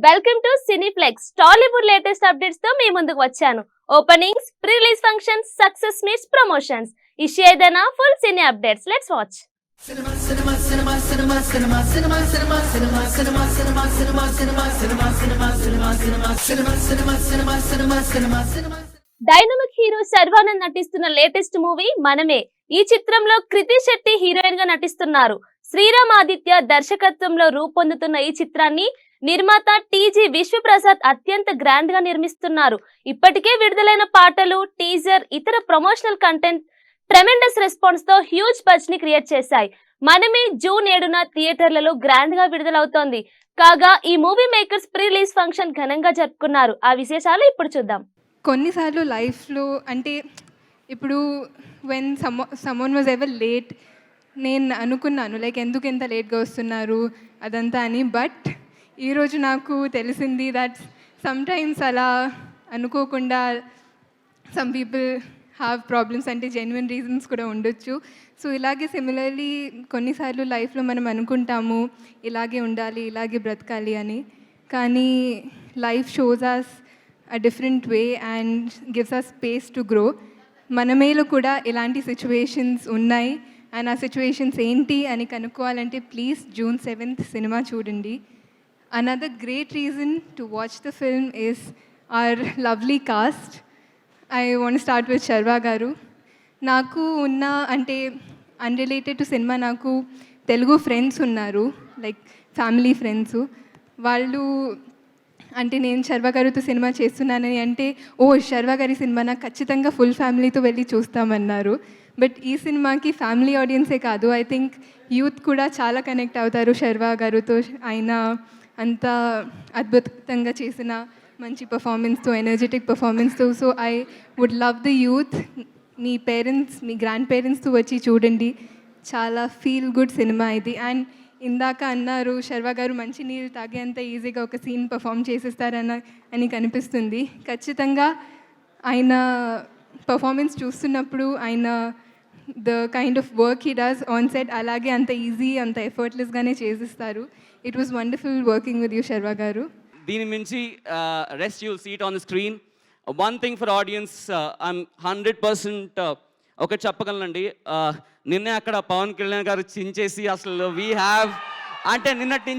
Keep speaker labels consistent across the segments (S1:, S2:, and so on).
S1: Welcome to Cineplex. Tollywood latest updates తో మీ ముందుకు వచ్చాను. Openings, pre release functions, success meets, promotions, issue ఏదైనా full cine updates. Let's watch. Dynamic hero Sharwanand నటిస్తున్న latest movie మనమే. ఈ చిత్రంలో కృతి శెట్టి హీరోయిన్ గా నటిస్తున్నారు. శ్రీరామ్ ఆదిత్య దర్శకత్వంలో రూపొందుతున్న ఈ చిత్రాన్ని నిర్మాత టీజీ విశ్వప్రసాద్ అత్యంత గ్రాండ్ గా నిర్మిస్తున్నారు. ఇప్పటికే విడుదలైన పాటలు, టీజర్, ఇతర ప్రమోషనల్ కంటెంట్ ట్రెమెండస్ రెస్పాన్స్ తో హ్యూజ్ బజ్ ని క్రియేట్ చేశాయి. మనమే జూన్ 7న థియేటర్లలో గ్రాండ్ గా విడుదలవుతోంది. కాగా ఈ movie makers pre release function ఘనంగా జరుపుకున్నారు. ఆ విశేషాలు ఇప్పుడు చూద్దాం.
S2: కొన్నిసార్లు లైఫ్లో అంటే ఇప్పుడు when someone was ever late, నేను అనుకున్నాను లైక్ ఎందుకు ఎంత లేట్గా వస్తున్నారు అదంతా అని. బట్ ఈరోజు నాకు తెలిసింది దట్ సమ్టైమ్స్ అలా అనుకోకుండా సమ్ పీపుల్ హ్యావ్ ప్రాబ్లమ్స్, అంటే జెన్యున్ రీజన్స్ కూడా ఉండొచ్చు. సో ఇలాగే సిమిలర్లీ కొన్నిసార్లు లైఫ్లో మనం అనుకుంటాము ఇలాగే ఉండాలి, ఇలాగే బ్రతకాలి అని. కానీ life shows us a different way and gives us space to grow. మనమేలో కూడా ఇలాంటి సిచ్యువేషన్స్ ఉన్నాయి అండ్ ఆ సిచ్యువేషన్స్ ఏంటి అని కనుక్కోవాలంటే ప్లీజ్ June 7th సినిమా చూడండి. Another great reason to watch the film is our lovely cast. I want start with Sharwa garu. నాకు ఉన్న అంటే అన్రిలేటెడ్ టు సినిమా నాకు తెలుగు ఫ్రెండ్స్ ఉన్నారు, లైక్ ఫ్యామిలీ ఫ్రెండ్స్. వాళ్ళు అంటే నేను శర్వా గారితో సినిమా చేస్తున్నానని అంటే ఓ శర్వా గారి సినిమా నాకు ఖచ్చితంగా ఫుల్ ఫ్యామిలీతో వెళ్ళి చూస్తామన్నారు. బట్ ఈ సినిమాకి ఫ్యామిలీ ఆడియన్సే కాదు, ఐ థింక్ యూత్ కూడా చాలా కనెక్ట్ అవుతారు శర్వా గారితో. ఆయన అంత అద్భుతంగా చేసిన మంచి పర్ఫార్మెన్స్తో, ఎనర్జెటిక్ పర్ఫార్మెన్స్తో. So I would love the youth, మీ పేరెంట్స్, మీ గ్రాండ్ పేరెంట్స్తో వచ్చి చూడండి. చాలా ఫీల్ గుడ్ సినిమా ఇది. అండ్ ఇందాక అన్నారు శర్వా గారు మంచి నీళ్ళు తాగేంత ఈజీగా ఒక సీన్ పర్ఫామ్ చేసేస్తారని కనిపిస్తుంది. ఖచ్చితంగా ఆయన పర్ఫార్మెన్స్ చూస్తున్నప్పుడు ఆయన the kind of work he does on set అలాగే అంత ఈజీ, అంత ఎఫర్ట్లెస్గానే చేసిస్తారు. It was wonderful working with you Sharwa garu.
S3: దీని మించి rest you see it on the screen. One thing for audience, I'm 100% ఒకటి చెప్పగలనండి. నిన్నే అక్కడ పవన్ కళ్యాణ్ గారు చించేసి అసలు వీ హ్యావ్ అంటే నిన్నటి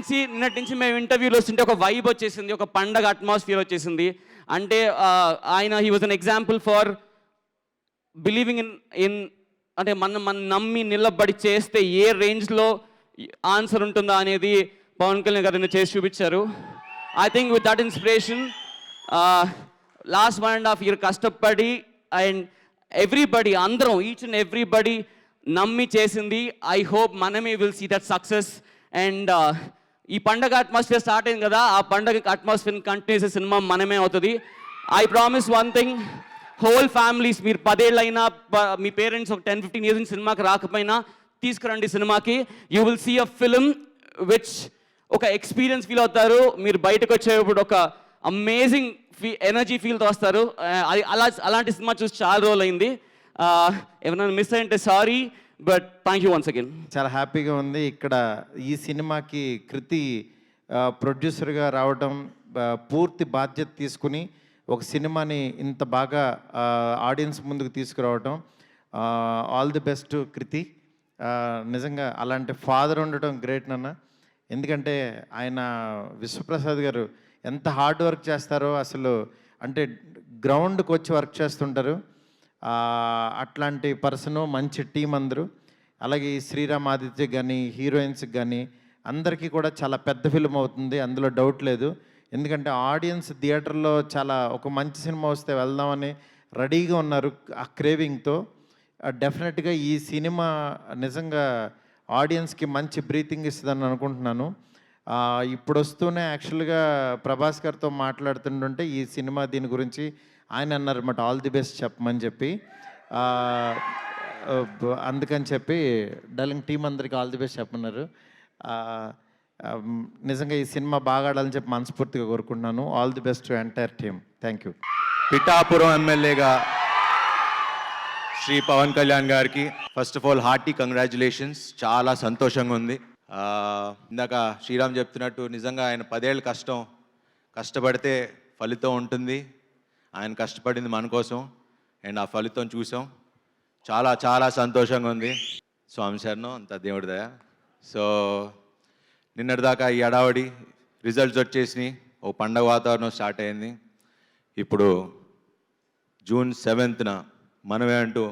S3: నుంచి మేము ఇంటర్వ్యూలో వస్తుంటే ఒక వైబ్ వచ్చేసింది, ఒక పండగ అట్మాస్ఫియర్ వచ్చేసింది. అంటే ఆయన he was an example for believing in అంటే మన నమ్మి నిలబడి చేస్తే ఏ రేంజ్లో ఆన్సర్ ఉంటుందా అనేది పవన్ కళ్యాణ్ గారు చేసి చూపించారు. I think with that inspiration last 1.5 year కష్టపడి అండ్ ఎవ్రీబడి అందరం ఈచ్ అండ్ ఎవ్రీబడి నమ్మి చేసింది. I hope Manamey will see that success. And ఈ పండగ అట్మాస్ఫియర్ స్టార్ట్ అయింది కదా, ఆ పండగ అట్మాస్ఫియర్ కంటిన్యూ చేసే సినిమా మనమే అవుతుంది. I promise one thing, whole families, మీరు 10 ఏళ్ళైనా మీ పేరెంట్స్ ఒక 10-15 years నుంచి సినిమాకి రాకపోయినా తీసుకురండి సినిమాకి. You will see a film which ఒక ఎక్స్పీరియన్స్ ఫీల్ అవుతారు. మీరు బయటకు వచ్చేటప్పుడు ఒక అమేజింగ్ ఎనర్జీ ఫీల్తో వస్తారు. అలాంటి సినిమా చూసి చాలా రోజులు అయింది. ఏమైనా మిస్ అయ్యంటే sorry, but thank you once again.
S4: చాలా హ్యాపీగా ఉంది. ఇక్కడ ఈ సినిమాకి కృతి ప్రొడ్యూసర్గా రావడం, పూర్తి బాధ్యత తీసుకుని ఒక సినిమాని ఇంత బాగా ఆడియన్స్ ముందుకు తీసుకురావడం, ఆల్ ది బెస్ట్ కృతి. నిజంగా అలాంటి ఫాదర్ ఉండటం గ్రేట్ నాన్న. ఎందుకంటే ఆయన విశ్వప్రసాద్ గారు ఎంత హార్డ్ వర్క్ చేస్తారో అసలు, అంటే గ్రౌండ్కి వచ్చి వర్క్ చేస్తుంటారు. అట్లాంటి పర్సను, మంచి టీం అందరూ. అలాగే ఈ శ్రీరామ్ ఆదిత్య కానీ హీరోయిన్స్కి కానీ అందరికీ కూడా చాలా పెద్ద ఫిల్మ్ అవుతుంది, అందులో డౌట్ లేదు. ఎందుకంటే ఆడియన్స్ థియేటర్లో చాలా ఒక మంచి సినిమా వస్తే వెళ్దామని రెడీగా ఉన్నారు ఆ క్రేవింగ్తో. డెఫినెట్గా ఈ సినిమా నిజంగా ఆడియన్స్కి మంచి బ్రీతింగ్ ఇస్తుందని అనుకుంటున్నాను. ఇప్పుడు వస్తూనే యాక్చువల్గా ప్రభాస్ గారితో మాట్లాడుతుంటుంటే ఈ సినిమా దీని గురించి ఆయన అన్నారన్నమాట, ఆల్ ది బెస్ట్ చెప్పమని చెప్పి. అందుకని చెప్పి డల్లింగ్ టీం అందరికీ ఆల్ ది బెస్ట్ చెప్పమన్నారు. నిజంగా ఈ సినిమా బాగా ఆడాలని చెప్పి మనస్ఫూర్తిగా కోరుకుంటున్నాను. All the best to entire team. Thank you.
S5: Pithapuram ఎమ్మెల్యేగా శ్రీ పవన్ కళ్యాణ్ గారికి first of all hearty congratulations. చాలా సంతోషంగా ఉంది. ఇందాక శ్రీరామ్ చెప్తున్నట్టు నిజంగా ఆయన 10 ఏళ్ళ కష్టం కష్టపడితే ఫలితం ఉంటుంది. ఆయన కష్టపడింది మన కోసం అండ్ ఆ ఫలితం చూసాం. చాలా చాలా సంతోషంగా ఉంది. స్వామి శరణం, అంత దేవుడి దయ. సో నిన్నటిదాకా ఈ అడావడి రిజల్ట్స్ వచ్చేసినాయి, ఓ పండగ వాతావరణం స్టార్ట్ అయింది. ఇప్పుడు జూన్ 7th మనమే అంటూ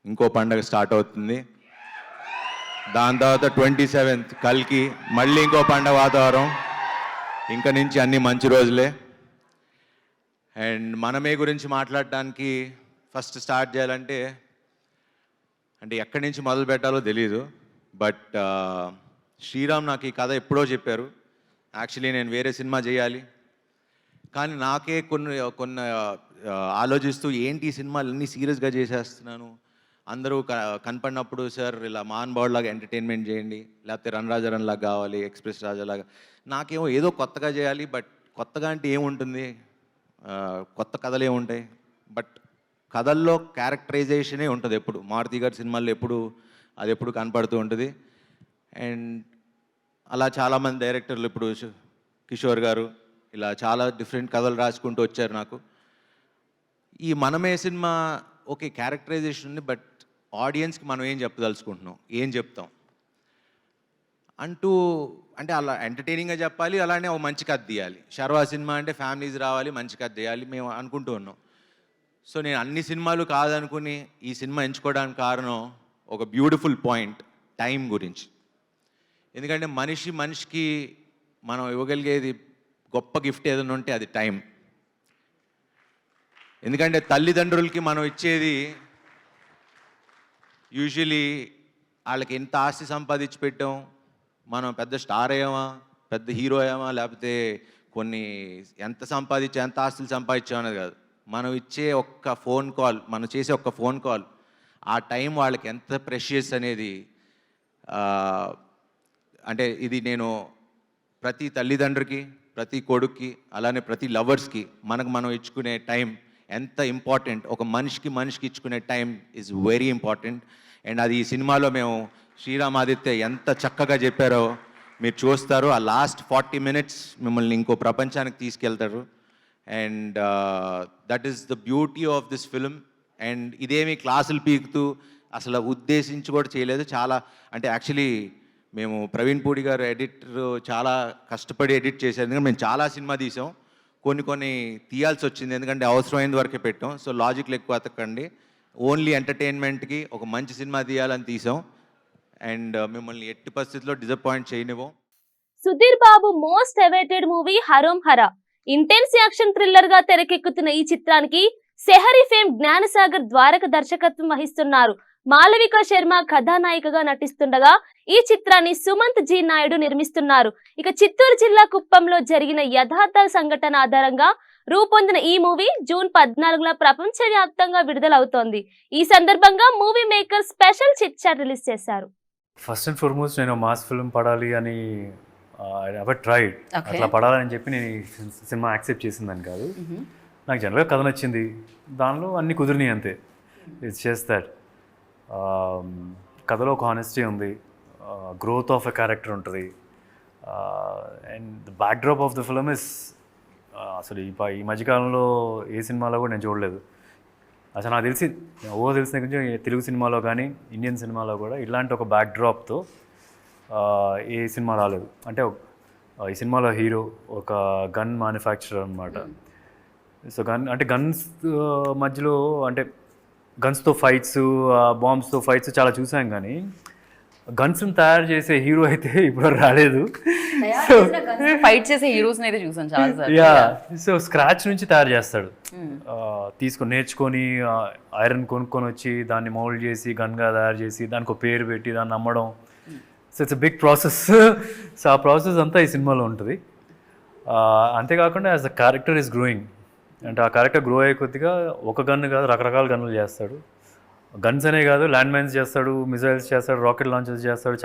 S5: ఇంకో పండగ స్టార్ట్ అవుతుంది. దాని తర్వాత 27th కల్కి మళ్ళీ ఇంకో పండగ వాతావరణం. ఇంకా నుంచి అన్ని మంచి రోజులే. అండ్ మనమే గురించి మాట్లాడటానికి ఫస్ట్ స్టార్ట్ చేయాలంటే ఎక్కడి నుంచి మొదలు పెట్టాలో తెలీదు. బట్ శ్రీరామ్ నాకు ఈ కథ ఎప్పుడో చెప్పారు. యాక్చువల్లీ నేను వేరే సినిమా చేయాలి, కానీ నాకే కొన్ని ఆలోచిస్తూ ఏంటి ఈ సినిమాలు అన్నీ సీరియస్గా చేసేస్తున్నాను. అందరూ కనపడినప్పుడు సార్ ఇలా మహానుభావుడు లాగా ఎంటర్టైన్మెంట్ చేయండి, లేకపోతే రన్ రాజా రన్ లాగా కావాలి, ఎక్స్ప్రెస్ రాజా లాగా. నాకేమో ఏదో కొత్తగా చేయాలి. బట్ కొత్తగా అంటే ఏముంటుంది, కొత్త కథలు ఏముంటాయి. బట్ కథల్లో క్యారెక్టరైజేషనే ఉంటుంది ఎప్పుడు. మారుతి గారి సినిమాల్లో అది ఎప్పుడు కనపడుతూ ఉంటుంది. అండ్ అలా చాలామంది డైరెక్టర్లు, ఇప్పుడు కిషోర్ గారు, ఇలా చాలా డిఫరెంట్ కథలు రాసుకుంటూ వచ్చారు. నాకు ఈ మనమే సినిమా ఓకే క్యారెక్టరైజేషన్ ఉంది, బట్ ఆడియన్స్కి మనం ఏం చెప్పదలుచుకుంటున్నాం, ఏం చెప్తాం అంటే అలా ఎంటర్టైనింగ్గా చెప్పాలి, అలానే ఒక మంచి కథ తీయాలి. శర్వా సినిమా అంటే ఫ్యామిలీస్ రావాలి, మంచి కథ తీయాలి మేము అనుకుంటూ ఉన్నాం. సో నేను అన్ని సినిమాలు కాదనుకుని ఈ సినిమా ఎంచుకోవడానికి కారణం ఒక బ్యూటిఫుల్ పాయింట్, టైం గురించి. ఎందుకంటే మనిషికి మనం ఇవ్వగలిగేది గొప్ప గిఫ్ట్ ఏదైనా ఉంటే అది టైం. ఎందుకంటే తల్లిదండ్రులకి మనం ఇచ్చేది యూజువలీ వాళ్ళకి ఎంత ఆస్తి సంపాదించి పెట్టాం, మనం పెద్ద స్టార్ అయ్యామా, పెద్ద హీరో అయ్యామా, లేకపోతే ఎంత ఆస్తులు సంపాదించాం అనేది కాదు. మనం ఇచ్చే ఒక్క ఫోన్ కాల్, మనం చేసే ఒక్క ఫోన్ కాల్, ఆ టైం వాళ్ళకి ఎంత ప్రెషియస్ అనేది. ఇది నేను ప్రతి తల్లిదండ్రికి, ప్రతి కొడుక్కి, అలానే ప్రతి లవర్స్కి మనం ఇచ్చుకునే టైం ఎంత ఇంపార్టెంట్. ఒక మనిషికి ఇచ్చుకునే time is very important. And అది ఈ సినిమాలో మేము శ్రీరామ్ ఆదిత్య ఎంత చక్కగా చెప్పారో మీరు చూస్తారు. ఆ లాస్ట్ 40 minutes మిమ్మల్ని ఇంకో ప్రపంచానికి తీసుకెళ్తారు. And that is the beauty of this film. And ఇదేమి క్లాసులు పీకుతూ అసలు ఉద్దేశించి కూడా చేయలేదు. చాలా యాక్చువల్లీ మేము ప్రవీణ్ పూడి గారు ఎడిటర్ చాలా కష్టపడి ఎడిట్ చేశారు. ఎందుకంటే మేము చాలా సినిమా తీసాం, కొన్ని తీయాల్సి వచ్చింది, ఎందుకంటే అవసరమైనంత వరకే పెట్టాం. సో లాజిక్లు ఎక్కువ అతకండి, ఓన్లీ ఎంటర్టైన్మెంట్కి ఒక మంచి సినిమా తీయాలని తీసాం. అండ్ మిమ్మల్ని ఎట్టి పరిస్థితుల్లో డిసప్పాయింట్ చేయనివ్వం.
S1: Sudheer Babu most awaited movie Harom Hara intense action thriller గా తెరకెక్కుతున్న ఈ చిత్రానికి సెహరీ ఫేమ్ జ్ఞానసాగర్ ద్వారక దర్శకత్వం వహిస్తున్నారు. మాలవిక శర్మ కథానాయికగా నటిస్తుండగా ఈ చిత్రాన్ని సుమంత్ జీ నాయుడు నిర్మిస్తున్నారు. ఇక చిత్తూరు జిల్లా కుప్పంలో జరిగిన యథార్థ సంఘటన ఆధారంగా రూపొందిన ఈ మూవీ జూన్ 14న ప్రపంచవ్యాప్తంగా విడుదలవుతోంది. ఈ సందర్భంగా movie maker special chit chat release చేశారు.
S6: ఫస్ట్ అండ్ ఫార్మోస్ట్ నేను మాస్ ఫిల్మ్ పడాలి అని ఎవర్ ట్రైడ్, అట్లా పడాలని చెప్పి నేను ఈ సినిమా యాక్సెప్ట్ చేసిందని కాదు. నాకు జనరల్గా కథ నచ్చింది, దానిలో అన్ని కుదిరినాయి అంతే. ఇట్స్ జస్ట్ దట్ కథలో ఒక హానెస్టీ ఉంది, గ్రోత్ ఆఫ్ ఎ క్యారెక్టర్ ఉంటుంది. And the back drop of the film is అసలు ఈ మధ్యకాలంలో ఏ సినిమాలో కూడా నేను చూడలేదు. అసలు నాకు తెలిసిన దగ్గర నుంచి తెలుగు సినిమాలో కానీ ఇండియన్ సినిమాలో కూడా ఇలాంటి ఒక బ్యాక్ డ్రాప్తో ఏ సినిమా రాలేదు. ఈ సినిమాలో హీరో ఒక గన్ మ్యానుఫ్యాక్చరర్ అనమాట. సో గన్స్ మధ్యలో గన్స్తో ఫైట్స్, బాంబ్స్తో ఫైట్స్ చాలా చూసాం, కానీ గన్స్ని తయారు చేసే హీరో అయితే ఇప్పుడు రాలేదు.
S7: ఫైట్ చేసే హీరోస్ అయితే చూసాను చాలా.
S6: యా, సో స్క్రాచ్ నుంచి తయారు చేస్తాడు, నేర్చుకొని ఐరన్ కొనుక్కొని వచ్చి దాన్ని మౌల్డ్ చేసి గన్గా తయారు చేసి దానికి ఒక పేరు పెట్టి దాన్ని అమ్మడం. So it's big process. So ఆ ప్రాసెస్ అంతా ఈ సినిమాలో ఉంటుంది. అంతేకాకుండా as the character is growing, ఆ క్యారెక్టర్ గ్రో అయ్యే కొద్దిగా ఒక గన్ను కాదు రకరకాల గన్నులు చేస్తాడు. గన్స్ అనే కాదు, ల్యాండ్ మైన్స్ చేస్తాడు, మిజైల్స్ చేస్తాడు, రాకెట్ లాంచెస్ చేస్తాడు,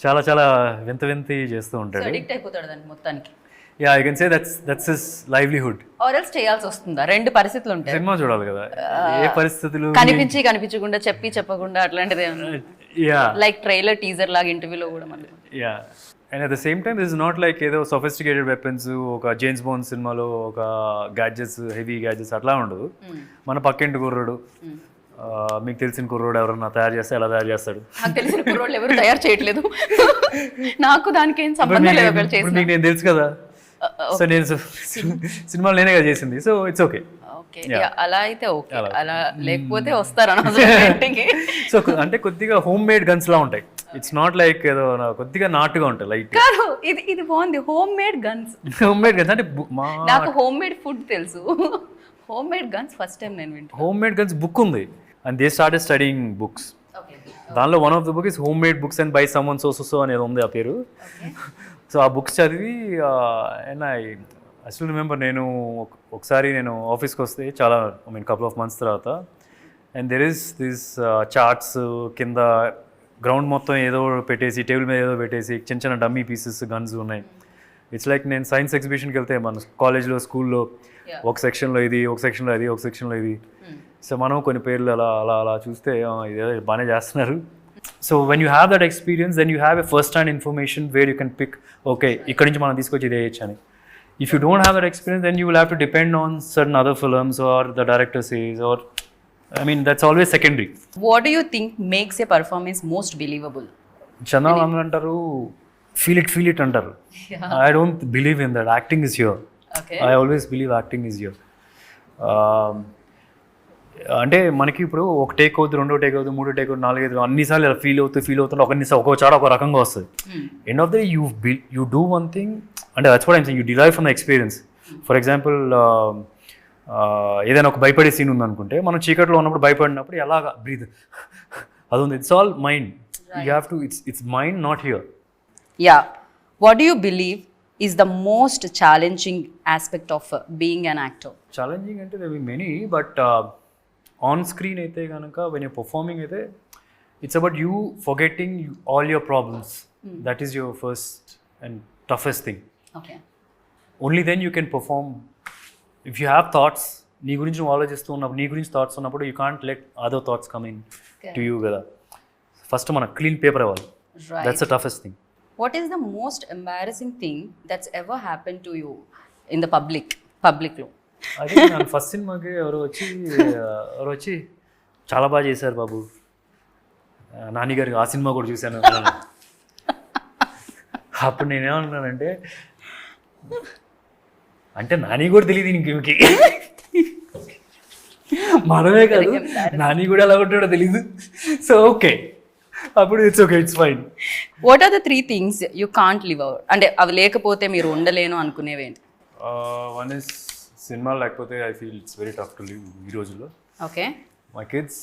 S6: చాలా చాలా వింత చేస్తూ ఉంటాడు.
S7: అడిక్ట్ అయిపోతాడు దానికి మొత్తానికి.
S6: Yeah, I can say that's his livelihood.
S7: Or else చేయాల్సి వస్తుందా? రెండు పరిస్థితులు ఉంటాయి.
S6: సినిమా చూడాలి కదా, ఏ పరిస్థితులు
S7: కనిపించకుండా చెప్పకుండా అట్లాంటిది
S6: యా,
S7: లైక్ ట్రైలర్ టీజర్ లాగా ఇంటర్వ్యూలో కూడా మళ్ళీ.
S6: Yeah, and at the same time this is not like ఏదో సొఫిస్టికేటెడ్ వెపన్స్, ఒక జేమ్స్ బాండ్ సినిమాలో ఒక గ్యాడ్జెట్స్, హెవీ గ్యాడ్జెట్స్ అట్లా ఉండదు. మన పక్కింటి కుర్రోడు, మీకు తెలిసిన కుర్రోడు ఎవరన్నా తయారు చేస్తే ఎలా తయారు చేస్తాడు.
S7: నాకు తెలిసిన కుర్రోళ్ళు ఎవరు తయారు చేయట్లేదు. నాకు దానికి ఏం సంబంధం లేదు. ఒకళ్ళు
S6: ఇప్పుడు మీకు నేను తెలుసు కదా, సో నేను సినిమాలు నేనే కదా చేసింది, సో ఇట్స్ ఓకే.
S7: ఓకే, అలా అయితే ఓకే. అలా లేకపోతే వస్తారు అనవసరం.
S6: సో అంటే కొద్దిగా హోమ్ మేడ్ గన్స్ లా ఉంటాయి. ఇట్స్ నాట్ లైక్ ఏదో కొద్దిగా నాటుగా ఉంటాయి లైట్.
S7: కాదు, ఇది బాగుంది. Home made guns.
S6: Home made guns అంటే
S7: నాకు హోమ్ మేడ్ ఫుడ్ తెలుసు. Home made guns first time నేను వింటాను.
S6: హోమ్ మేడ్ గన్స్ బుక్ ఉంది and they started studying books. దానిలో one of the book is home made books and by someone so అనేది ఉంది ఆ పేరు. సో ఆ బుక్స్ చదివి అండ్ ఐ అసలు రిమెంబర్, నేను ఒకసారి నేను ఆఫీస్కి వస్తే చాలా కపుల్ ఆఫ్ మంత్స్ తర్వాత, and there is this charts కింద గ్రౌండ్ మొత్తం ఏదో పెట్టేసి, టేబుల్ మీద ఏదో పెట్టేసి చిన్న చిన్న డమ్మీ పీసెస్ గన్స్ ఉన్నాయి. ఇట్స్ లైక్ నేను సైన్స్ ఎగ్జిబిషన్కి వెళ్తే మన కాలేజ్లో, స్కూల్లో ఒక సెక్షన్లో ఇది, ఒక సెక్షన్లో ఇది, ఒక సెక్షన్లో ఇది. సో మనం కొన్ని పేర్లు అలా అలా అలా చూస్తే ఇదేదో బాగానే చేస్తున్నారు. So when you have that experience, then you have a first hand information where you can pick, okay ఇక్కడ నుంచి మనం తీసుకొచ్చి ఇదే చేయొచ్చు అని. If you don't have that experience, then you will have to depend on certain other films or the director says, or I mean that's always secondary.
S7: What do you think makes a performance most believable?
S6: Chandan antaru, feel it antaru. I don't believe in that. Acting is here.
S7: Okay.
S6: I always believe acting is here. అంటే మనకి ఇప్పుడు ఒక take అవుతుంది, రెండో take అవుతుంది, మూడో take అవుతుంది, నాలుగైదు, అన్నిసార్లు ఇలా ఫీల్ అవుతుంది, ఒక చాడ ఒక రకంగా వస్తుంది. End of the you do one thing, అంటే that's what I'm saying, you derive from the experience. For example ఏదైనా ఒక భయపడే సీన్ ఉందనుకుంటే, మనం చీకట్లో ఉన్నప్పుడు భయపడినప్పుడు ఎలాగా బ్రీత్ అది ఉంది. It's all mind. You have to, it's mind, not here.
S7: Yeah. What do you believe is the most challenging aspect of being an actor?
S6: Challenging అంటే there be many, but on screen అయితే కనుక when you performing అయితే it's about you forgetting all your problems. That is your first and toughest thing.
S7: Okay.
S6: Only then you can perform. If you have thoughts, నీ గురించి నువ్వు ఆలోచిస్తూ ఉన్నప్పుడు, నీ గురించి థాట్స్ ఉన్నప్పుడు, you can't let other thoughts come in to you కదా. First మనకు క్లీన్ పేపర్ అవ్వాలి.
S7: Right.
S6: That's the toughest thing.
S7: What is the most embarrassing thing that's ever happened to you in the public లో?
S6: అదే ನಾನು first సినిమాకి ఎవరు వచ్చి చాలా బాగా చేశారు బాబు, నాని గారికి ఆ సినిమా కూడా చూశాను. అప్పుడు నేనేమన్నానంటే, అంటే నాని కూడా తెలియదు ఇంకేమికి, మనమే కాదు నాని కూడా ఎలా ఉంటాడో తెలీదు. సో ఓకే, అప్పుడు it's okay, it's fine.
S7: What are the 3 things you can't live out? అంటే అవి లేకపోతే మీరు ఉండలేను అనుకునేవేంటి?
S6: వన్ ఇస్ సినిమా లేకపోతే I feel it's very tough to live ఈ రోజుల్లో.
S7: Okay.
S6: My kids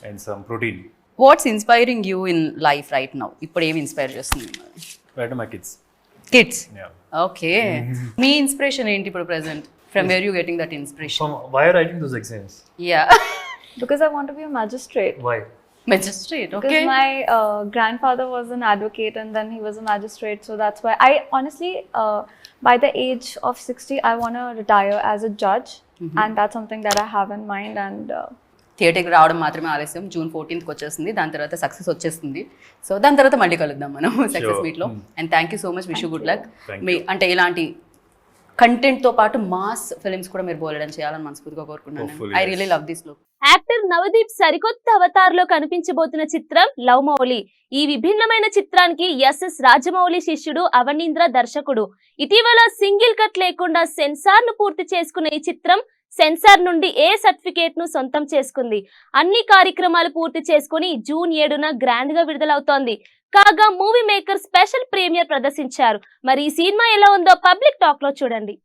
S6: and some protein.
S7: What's inspiring you in life right now? ఇప్పుడు ఏమి ఇన్స్పైర్ చేస్తుంది?
S6: Right, my kids.
S7: Kids.
S6: Yeah.
S7: Okay. Me inspiration ఏంటి ఇప్పుడు present? From where you getting that inspiration?
S6: Why are you writing those exams?
S7: Yeah.
S8: Because I want to be a magistrate.
S6: Why?
S7: Magistrate.
S8: Because
S7: Okay.
S8: my grandfather was an advocate and then he was a magistrate, so that's why I honestly, by the age of 60, I want to retire as a judge, and that's something that I have in mind. And
S7: థియేటర్కి రావడం మాత్రమే ఆలస్యం. June 14th వచ్చేస్తుంది, దాని తర్వాత success వచ్చేస్తుంది. So దాని తర్వాత మళ్ళీ కలుద్దాం మనం సక్సెస్ మీట్లో. And thank you so much, wish you good luck. మీ అంటే ఇలాంటి కంటెంట్తో పాటు మాస్ ఫిలిమ్స్ కూడా మీరు బోలెడని చేయాలని మనస్ఫూర్తిగా కోరుకుంటున్నాను. I really love this look.
S1: Actor Navdeep సరికొత్త అవతార్లో కనిపించబోతున్న చిత్రం లవ్ మౌలి. ఈ విభిన్నమైన చిత్రానికి ఎస్ఎస్ రాజమౌళి శిష్యుడు అవనీంద్ర దర్శకుడు. ఇటీవల సింగిల్ కట్ లేకుండా సెన్సార్ ను పూర్తి చేసుకున్న ఈ చిత్రం సెన్సార్ నుండి ఏ సర్టిఫికేట్ ను సొంతం చేసుకుంది. అన్ని కార్యక్రమాలు పూర్తి చేసుకుని June 7న గ్రాండ్ గా విడుదలవుతోంది. కాగా మూవీ మేకర్ స్పెషల్ ప్రీమియర్ ప్రదర్శించారు. మరి ఈ సినిమా ఎలా ఉందో పబ్లిక్ టాక్ లో చూడండి.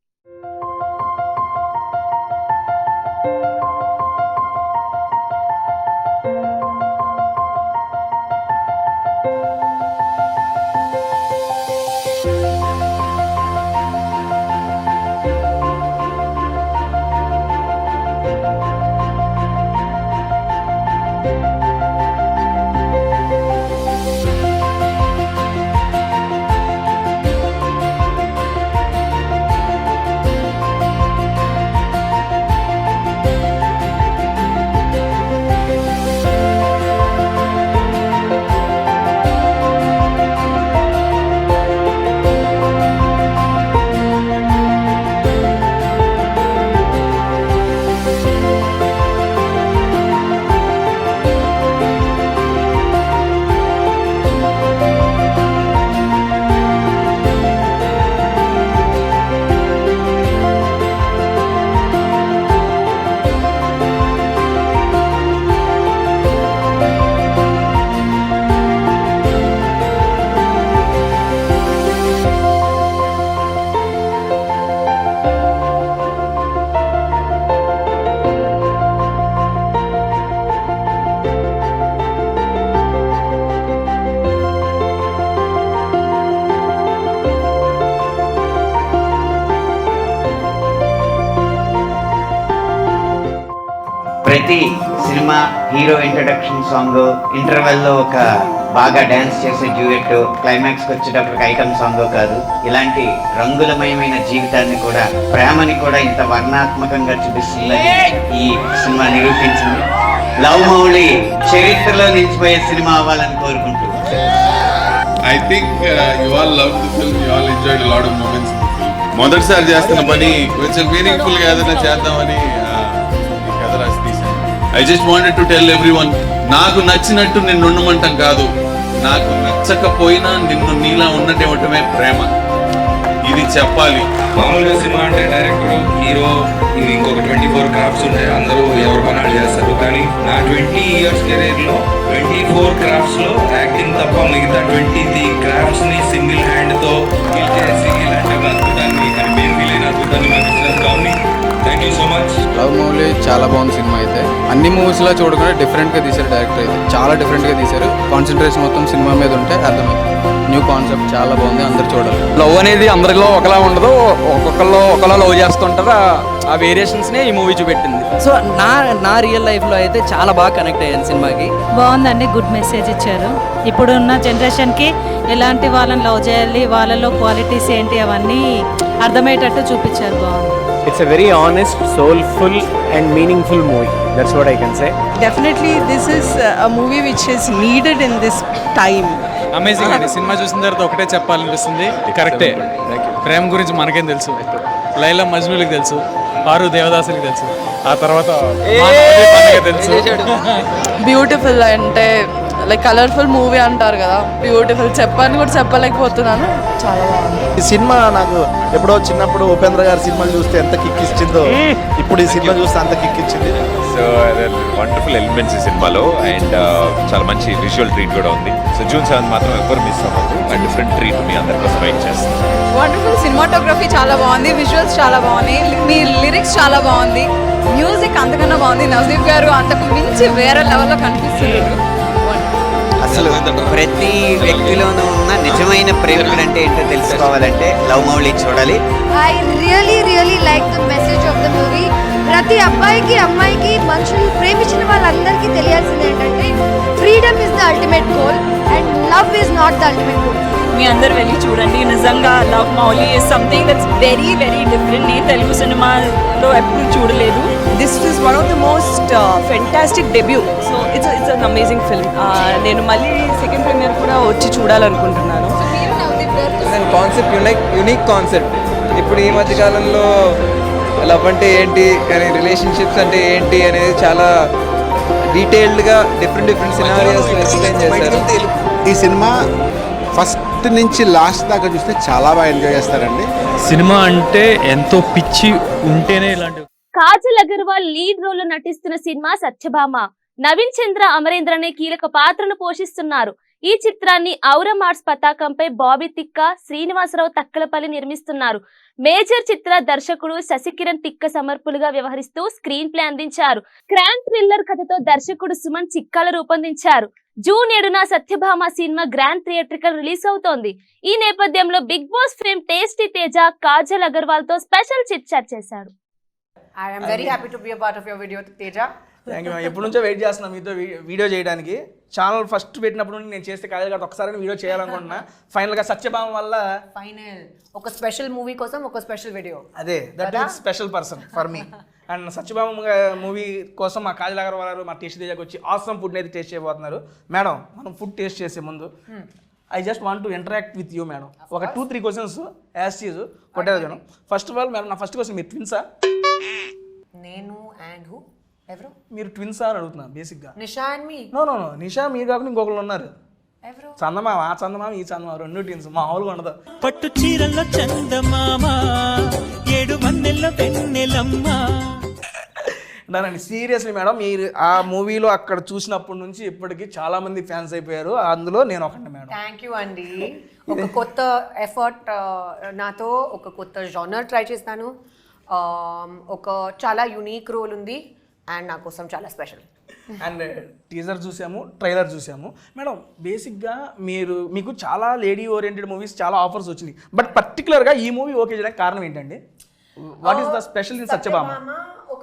S9: ప్రతి సినిమా హీరో ఇంట్రడక్షన్ సాంగ్, ఇంటర్వెల్లో ఒక బాగా డ్యాన్స్ చేసే డ్యూయెట్, క్లైమాక్స్కి వచ్చేటప్పటికి ఐటమ్ సాంగ్ కాదు, ఇలాంటి రంగులమయమైన జీవితాన్ని కూడా, ప్రేమని కూడా ఇంత వర్ణాత్మకంగా చూపిస్తుందని ఈ సినిమా నిరూపించింది. లవ్ మౌళి చరిత్రలో నిలిచిపోయే సినిమా అవ్వాలని కోరుకుంటూ
S10: I think you all loved the film, you all enjoyed a lot of moments in the film. మొదటిసారి చేస్తున్న పని కొంచెం మీనింగ్ఫుల్ గా ఏదైనా చేద్దామని ఈ కథ రాసి తీశాను. I just wanted to tell everyone, నాకు నచ్చినట్టు నిన్ను ఉండమంటాం కాదు, నాకు నచ్చకపోయినా నిన్ను నీలా ఉన్నట్టు ఇవ్వటమే ప్రేమ. ఇది చెప్పాలి.
S11: మామూలుగా సినిమా అంటే డైరెక్టర్, హీరో, ఇది ఇంకొక 24 క్రాఫ్ట్స్ ఉంటాయి, అందరూ ఎవరు పనాలు చేస్తారు. కానీ నా 20 years కెరీర్లో 24 క్రాఫ్ట్స్లో యాక్టింగ్ తప్ప మిగతా 20 క్రాఫ్ట్స్ని సింగిల్ హ్యాండ్తో ఫీల్ చేసి ఇలాంటి అద్భుతాన్ని అని మేము వీలైన అద్భుతాన్ని మాకు ఇచ్చిన comedy. Thank you so much.
S12: Love Mouli చాలా బాగుంది సినిమా అయితే. అన్ని మూవీస్లో చూడకుండా డిఫరెంట్గా తీశారు డైరెక్టర్ అయితే, చాలా డిఫరెంట్గా తీశారు. కాన్సన్ట్రేషన్ మొత్తం సినిమా మీద ఉంటే అర్థమైంది. న్యూ కాన్సెప్ట్ చాలా బాగుంది, అందరు చూడాలి.
S13: లవ్ అనేది అందరిలో ఒకలా ఉండదు, ఒక్కొక్కరిలో ఒకలా లవ్ చేస్తుంటారు. ఆ వేరియేషన్స్నే ఈ మూవీ చూపెట్టింది.
S14: సో నా రియల్ లైఫ్లో అయితే చాలా బాగా కనెక్ట్ అయ్యాను సినిమాకి.
S15: బాగుందండి, గుడ్ మెసేజ్ ఇచ్చారు. ఇప్పుడున్న జనరేషన్కి ఎలాంటి వాళ్ళని లవ్ చేయాలి, వాళ్ళలో క్వాలిటీస్ ఏంటి అవన్నీ అర్థమయ్యేటట్టు చూపించారు. బాగుంది.
S16: It's a very honest, soulful and meaningful movie. That's what I can say.
S15: Definitely this is a movie which is needed in this time.
S12: Amazing అండి. సినిమా చూసిన తర్వాత ఒకటే చెప్పాలనిపిస్తుంది, కరెక్టే. ప్రేమ గురించి మనకేం తెలుసు, లైలా మజ్నూలకు తెలుసు, ఆరు దేవదాసులకు తెలుసు, ఆ తర్వాత తెలుసు.
S15: బ్యూటిఫుల్ అంటే లైక్ కలర్ఫుల్ మూవీ అంటారు కదా, బ్యూటిఫుల్ చెప్పని కూడా చెప్పలేకపోతున్నాను. చాలా బాగుంది
S16: ఈ సినిమా. నాకు ఎప్పుడో చిన్నప్పుడు ఉపేంద్ర గారి సినిమాలు చూస్తే ఎంత కిక్ ఇచ్చిందో, ఇప్పుడు ఈ సినిమా చూస్తే అంత కిక్ ఇచ్చింది.
S5: సో వండర్ఫుల్ ఎలిమెంట్స్ ఈ సినిమాలో, అండ్ చాలా మంచి విజువల్ ట్రీట్ కూడా ఉంది. సో June 7 మాత్రం ఎవరు మిస్ అవ్వదు. అండ్ డిఫరెంట్ ట్రీట్ మీ అందరి కోసం వెయిట్ చేస్తాం.
S15: వండర్ఫుల్ సినిమాటోగ్రఫీ చాలా బాగుంది, విజువల్స్ చాలా బాగున్నాయి, మీ లిరిక్స్ చాలా బాగుంది, మ్యూజిక్ అంతకన్నా బాగుంది. నజీబ్ గారు అంతకు మించి వేరే లెవెల్లో కనిపిస్తున్నారు.
S9: అసలు ప్రతి వ్యక్తిలోనూ ఉన్న నిజమైన ప్రేమికుడు అంటే ఏంటో తెలుసుకోవాలంటే లవ్ మౌళి చూడాలి.
S15: I really like the message of the movie. ప్రతి అబ్బాయికి అమ్మాయికి మనుషులు ప్రేమించిన వాళ్ళందరికీ తెలియాల్సింది ఏంటంటే freedom is the ultimate goal and love is not the ultimate goal. మీ అందరు వెళ్ళి చూడండి. నిజంగా love Mouli is something that's very different. నేను తెలుగు సినిమాలో ఎప్పుడు చూడలేదు. This is one of the most fantastic debut. So it's an amazing film. నేను మళ్ళీ సెకండ్ ప్రీమియర్ కూడా వచ్చి చూడాలనుకుంటున్నాను.
S16: Concept unique concept. ఇప్పుడు ఈ మధ్య కాలంలో లవ్ అంటే ఏంటి అని, రిలేషన్షిప్స్ అంటే ఏంటి అనేది చాలా డీటెయిల్డ్గా డిఫరెంట్ సినారియోస్ ఎక్స్ప్లెయిన్ చేశారు.
S10: ఈ సినిమా ఫస్ట్ నుంచి లాస్ట్ దాకా చూస్తే చాలా బాగా ఎంజాయ్ చేస్తారండి.
S6: సినిమా అంటే ఎంతో పిచ్చి ఉంటేనే ఇలాంటి.
S1: కాజల్ అగర్వాల్ లీడ్ రోల్ లో నటిస్తున్న సినిమా సత్యభామ. నవీన్ చంద్ర అమరేంద్ర అనే కీలక పాత్రను పోషిస్తున్నారు. ఈ చిత్రాన్ని ఔరం ఆర్ట్స్ పతాకంపై బాబీ తిక్క, శ్రీనివాసరావు తక్కలపల్లి నిర్మిస్తున్నారు. మేజర్ చిత్ర దర్శకుడు శశికిరణ్ తిక్క సమర్పులుగా వ్యవహరిస్తూ స్క్రీన్ ప్లే అందించారు. క్రైమ్ థ్రిల్లర్ కథతో దర్శకుడు సుమన్ చిక్కాల రూపొందించారు. జూన్ 7న సత్యభామ సినిమా గ్రాండ్ థియేట్రికల్ రిలీజ్ అవుతోంది. ఈ నేపథ్యంలో Bigg Boss fame Tasty Teja Kajal Aggarwal తో స్పెషల్ చిట్ చాట్ చేశాడు.
S15: I am very happy to be a part of your video, Teja.
S16: Thank you. ఎప్పటి నుంచో వెయిట్ చేస్తున్నాం మీతో వీడియో చేయడానికి. ఛానల్ ఫస్ట్ పెట్టినప్పుడు నుండి నేను చేస్తే కాజల్ గారితో ఒకసారి వీడియో చేయాలనుకుంటున్నా. ఫైనల్గా సత్యభామ వల్ల
S15: ఒక స్పెషల్ మూవీ కోసం ఒక స్పెషల్ వీడియో.
S16: అదే that is special person for me. And Satyabhama movie కోసం మా కాజల్ అగర్వాల్ గారు మా టేస్ట్ తేజకి వచ్చి ఆసమ్ ఫుడ్ని అయితే టేస్ట్ చేయబోతున్నారు. మేడం, మనం ఫుడ్ టేస్ట్ చేసే ముందు I just want to interact with you madam. ఒక 2-3 క్వశ్చన్స్ యాజ్ చీజ్ కొట్టేది madam. First of all madam, నా ఫస్ట్ క్వశ్చన్, మీరు ట్విన్సా?
S15: నేను అండ్ హూ ఎవరు?
S16: మీరు ట్విన్సా అని అడుగుతున్నా బేసిక్గా.
S15: నిషా అండ్ మీ?
S16: నో నిషా మీరు కాకుండా ఇంకొకరు ఉన్నారు.
S15: ఎవరు?
S16: చందమామ, ఆ చందమామ ఈ చందమామ, 2 ట్విన్స్. మామూలుగా ఉండదు.
S13: పట్టు చీరల్లో చందమామ, 7 వన్నెల్లో వెన్నెలమ్మ.
S16: దానండి సీరియస్లీ మేడం, మీరు ఆ మూవీలో అక్కడ చూసినప్పటి నుంచి ఇప్పటికీ చాలా మంది ఫ్యాన్స్ అయిపోయారు. అందులో నేను ఒకటి మేడం.
S15: థ్యాంక్ యూ అండి. ఒక కొత్త ఎఫర్ట్ నాతో, ఒక కొత్త జానర్ ట్రై చేస్తాను. ఒక చాలా యూనిక్ రోల్ ఉంది అండ్ నా కోసం చాలా స్పెషల్.
S16: అండ్ టీజర్ చూసాము, ట్రైలర్ చూసాము మేడం. బేసిక్గా మీకు చాలా లేడీ ఓరియంటెడ్ మూవీస్ చాలా ఆఫర్స్ వచ్చినాయి, బట్ పర్టికులర్గా ఈ మూవీ ఓకే చేయడానికి కారణం ఏంటండి? What is the special in Satyabhama?
S15: ఒక